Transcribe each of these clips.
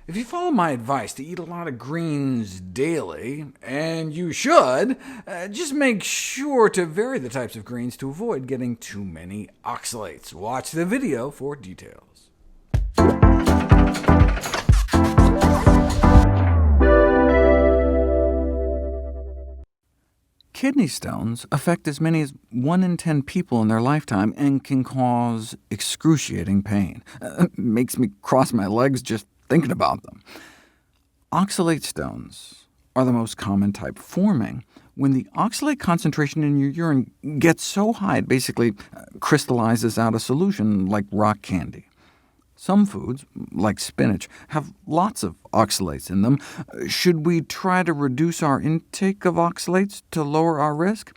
If you follow my advice to eat a lot of greens daily, and you should, just make sure to vary the types of greens to avoid getting too many oxalates. Watch the video for details. Kidney stones affect as many as 1 in 10 people in their lifetime and can cause excruciating pain. Makes me cross my legs just thinking about them. Oxalate stones are the most common type, forming when the oxalate concentration in your urine gets so high it basically crystallizes out a solution like rock candy. Some foods, like spinach, have lots of oxalates in them. Should we try to reduce our intake of oxalates to lower our risk?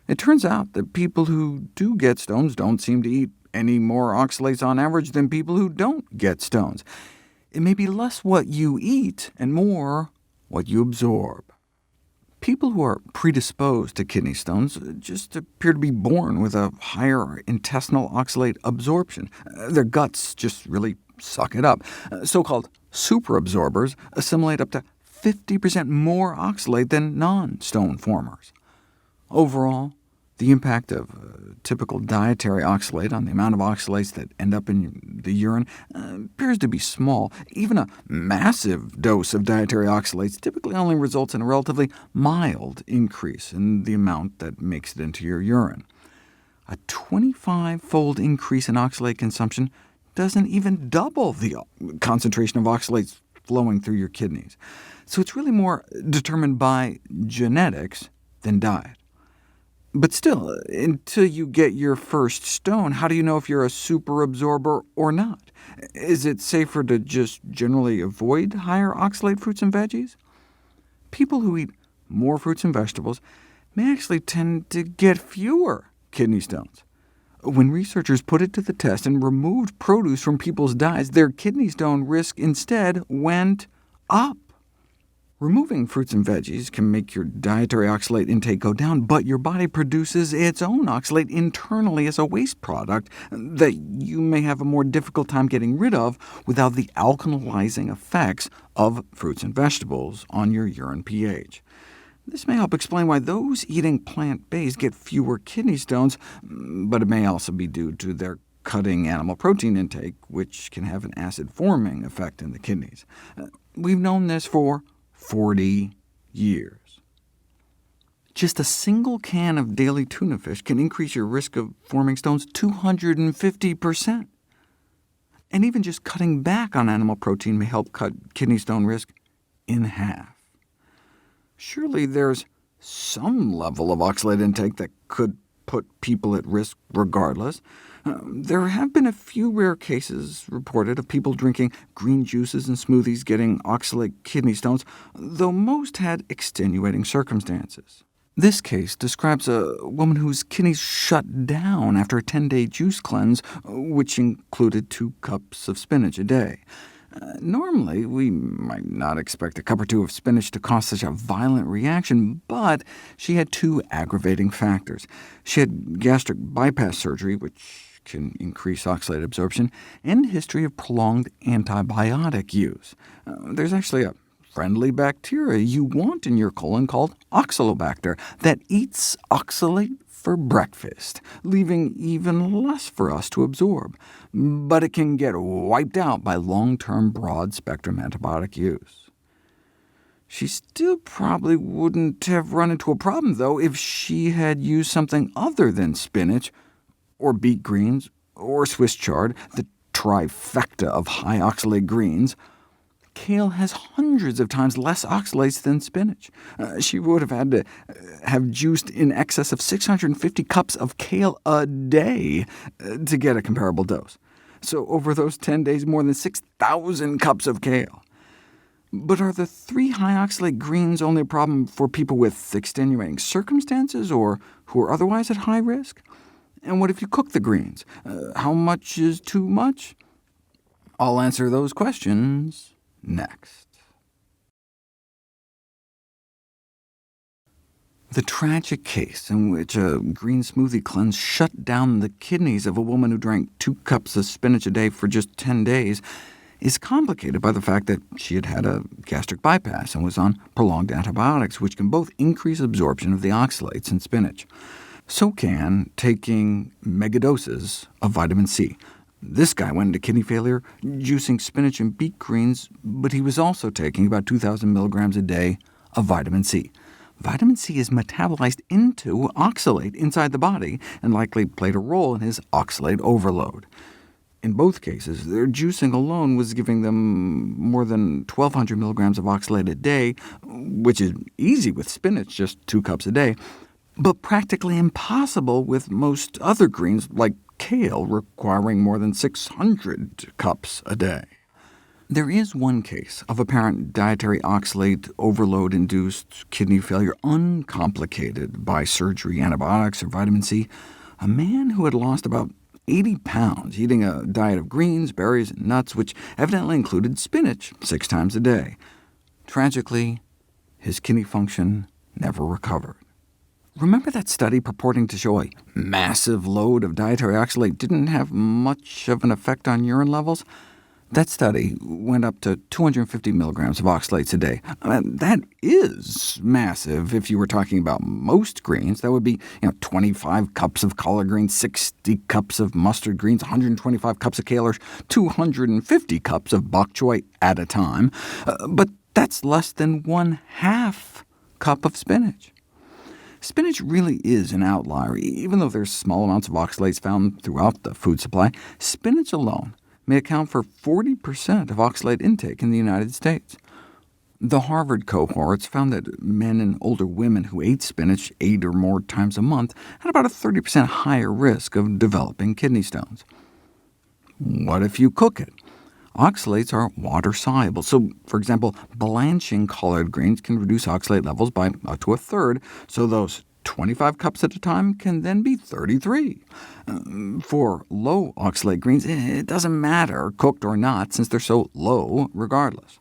It turns out that people who do get stones don't seem to eat any more oxalates on average than people who don't get stones. It may be less what you eat and more what you absorb. People who are predisposed to kidney stones just appear to be born with a higher intestinal oxalate absorption. Their guts just really suck it up. So-called superabsorbers assimilate up to 50% more oxalate than non-stone formers. Overall, the impact of typical dietary oxalate on the amount of oxalates that end up in the urine appears to be small. Even a massive dose of dietary oxalates typically only results in a relatively mild increase in the amount that makes it into your urine. A 25-fold increase in oxalate consumption doesn't even double the concentration of oxalates flowing through your kidneys. So it's really more determined by genetics than diet. But still, until you get your first stone, how do you know if you're a superabsorber or not? Is it safer to just generally avoid higher oxalate fruits and veggies? People who eat more fruits and vegetables may actually tend to get fewer kidney stones. When researchers put it to the test and removed produce from people's diets, their kidney stone risk instead went up. Removing fruits and veggies can make your dietary oxalate intake go down, but your body produces its own oxalate internally as a waste product that you may have a more difficult time getting rid of without the alkalizing effects of fruits and vegetables on your urine pH. This may help explain why those eating plant-based get fewer kidney stones, but it may also be due to their cutting animal protein intake, which can have an acid-forming effect in the kidneys. We've known this for 40 years. Just a single can of daily tuna fish can increase your risk of forming stones 250%. And even just cutting back on animal protein may help cut kidney stone risk in half. Surely there's some level of oxalate intake that could put people at risk regardless. There have been a few rare cases reported of people drinking green juices and smoothies getting oxalate kidney stones, though most had extenuating circumstances. This case describes a woman whose kidneys shut down after a 10-day juice cleanse, which included 2 cups of spinach a day. Normally, we might not expect a cup or 2 of spinach to cause such a violent reaction, but she had 2 aggravating factors. She had gastric bypass surgery, which can increase oxalate absorption, and a history of prolonged antibiotic use. There's actually a friendly bacteria you want in your colon called Oxalobacter that eats oxalate for breakfast, leaving even less for us to absorb. But it can get wiped out by long-term broad-spectrum antibiotic use. She still probably wouldn't have run into a problem, though, if she had used something other than spinach, or beet greens, or Swiss chard, the trifecta of high oxalate greens. Kale has hundreds of times less oxalates than spinach. She would have had to have juiced in excess of 650 cups of kale a day to get a comparable dose. So over those 10 days, more than 6,000 cups of kale. But are the 3 high oxalate greens only a problem for people with extenuating circumstances, or who are otherwise at high risk? And what if you cook the greens? How much is too much? I'll answer those questions next. The tragic case in which a green smoothie cleanse shut down the kidneys of a woman who drank 2 cups of spinach a day for just 10 days is complicated by the fact that she had had a gastric bypass and was on prolonged antibiotics, which can both increase absorption of the oxalates in spinach. So can taking megadoses of vitamin C. This guy went into kidney failure juicing spinach and beet greens, but he was also taking about 2,000 milligrams a day of vitamin C. Vitamin C is metabolized into oxalate inside the body, and likely played a role in his oxalate overload. In both cases, their juicing alone was giving them more than 1,200 milligrams of oxalate a day, which is easy with spinach, just 2 cups a day, but practically impossible with most other greens, like kale, requiring more than 600 cups a day. There is one case of apparent dietary oxalate overload-induced kidney failure uncomplicated by surgery, antibiotics, or vitamin C. A man who had lost about 80 pounds eating a diet of greens, berries, and nuts, which evidently included spinach 6 times a day. Tragically, his kidney function never recovered. Remember that study purporting to show a massive load of dietary oxalate didn't have much of an effect on urine levels? That study went up to 250 milligrams of oxalates a day. That is massive if you were talking about most greens. That would be 25 cups of collard greens, 60 cups of mustard greens, 125 cups of kale, or 250 cups of bok choy at a time. But that's less than 1/2 cup of spinach. Spinach really is an outlier. Even though there's small amounts of oxalates found throughout the food supply, spinach alone may account for 40% of oxalate intake in the United States. The Harvard cohorts found that men and older women who ate spinach 8 or more times a month had about a 30% higher risk of developing kidney stones. What if you cook it? Oxalates are water-soluble, so, for example, blanching collard greens can reduce oxalate levels by up to 1/3, so those 25 cups at a time can then be 33. For low oxalate greens, it doesn't matter, cooked or not, since they're so low regardless.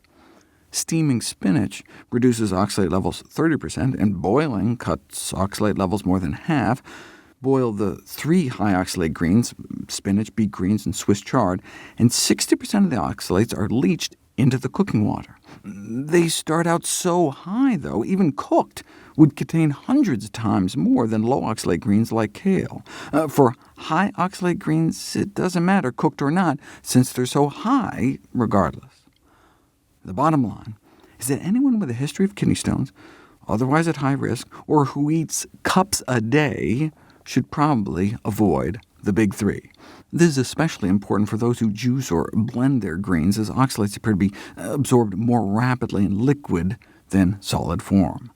Steaming spinach reduces oxalate levels 30%, and boiling cuts oxalate levels more than half. Boil the 3 high oxalate greens, spinach, beet greens, and Swiss chard, and 60% of the oxalates are leached into the cooking water. They start out so high, though, even cooked would contain hundreds of times more than low oxalate greens like kale. For high oxalate greens, it doesn't matter, cooked or not, since they're so high regardless. The bottom line is that anyone with a history of kidney stones, otherwise at high risk, or who eats cups a day, should probably avoid the big 3. This is especially important for those who juice or blend their greens, as oxalates appear to be absorbed more rapidly in liquid than solid form.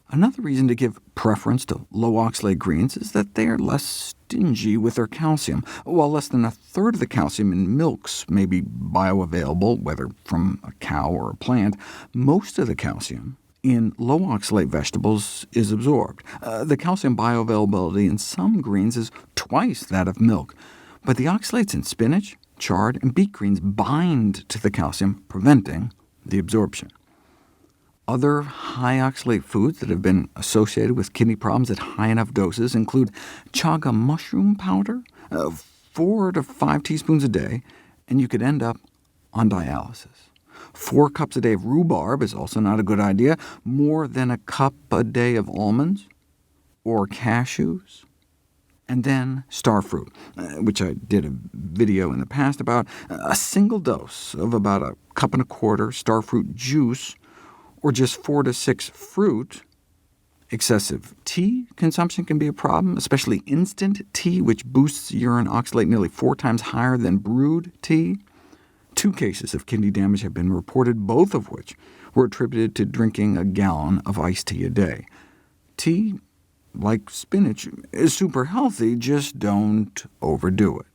Another reason to give preference to low oxalate greens is that they are less stingy with their calcium. While less than 1/3 of the calcium in milks may be bioavailable, whether from a cow or a plant, most of the calcium in low oxalate vegetables is absorbed. The calcium bioavailability in some greens is twice that of milk, but the oxalates in spinach, chard, and beet greens bind to the calcium, preventing the absorption. Other high oxalate foods that have been associated with kidney problems at high enough doses include chaga mushroom powder, 4 to 5 teaspoons a day, and you could end up on dialysis. 4 cups a day of rhubarb is also not a good idea. More than a cup a day of almonds or cashews. And then star fruit, which I did a video in the past about. A single dose of about 1.25 cups star fruit juice, or just 4 to 6 fruit. Excessive tea consumption can be a problem, especially instant tea, which boosts urine oxalate nearly 4 times higher than brewed tea. 2 cases of kidney damage have been reported, both of which were attributed to drinking a gallon of iced tea a day. Tea, like spinach, is super healthy, just don't overdo it.